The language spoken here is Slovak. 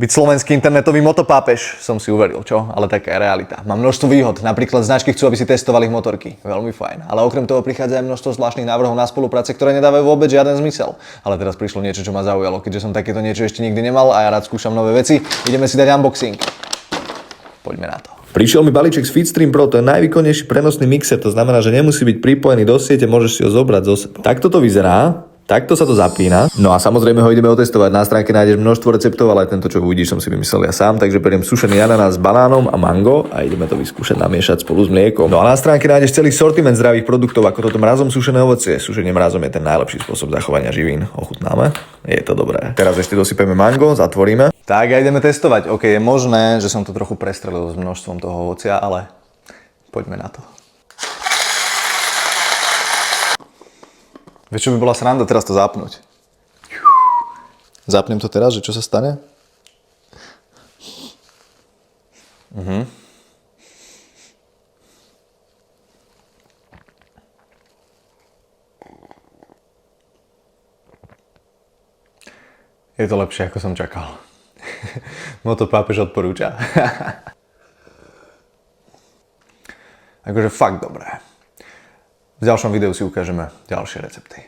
Byť slovenský internetový motopápež, som si uveril, čo? Ale taká je realita. Mám množstvo výhod, napríklad značky chcú, aby si testovali ich motorky. Veľmi fajn. Ale okrem toho prichádza aj množstvo zvláštnych návrhov na spolupráce, ktoré nedávajú vôbec žiaden zmysel. Ale teraz prišlo niečo, čo ma zaujalo, keďže som takéto niečo ešte nikdy nemal a ja rád skúšam nové veci. Ideme si dať unboxing. Poďme na to. Prišiel mi balíček z Fitstream Pro, to je najvýkonnejší prenosný mixer, to znamená, že nemusí byť pripojený do siete, môžeš si ho zobrať zo seba. Takto to vyzerá. Takto sa to zapína. No a samozrejme ho ideme otestovať. Na stránke nájdeš množstvo receptov, ale tento, čo uvidíš, som si vymyslel ja sám. Takže beriem sušený ananás s banánom a mango a ideme to vyskúšať namiešať spolu s mliekom. No a na stránke nájdeš celý sortiment zdravých produktov, ako toto mrazom sušené ovocie. Sušenie mrazom je ten najlepší spôsob zachovania živín. Ochutnáme? Je to dobré. Teraz ešte dosypeme mango, zatvoríme. Tak a ideme testovať. OK, je možné, že som to trochu prestrelil s množstvom toho ovocia, ale poďme na to. Vieš, čo by bola sranda teraz to zapnúť? Zapnem to teraz, že čo sa stane? Je to lepšie, ako som čakal. Motopápež odporúča. Akože fakt dobré. V ďalšom videu si ukážeme ďalšie recepty.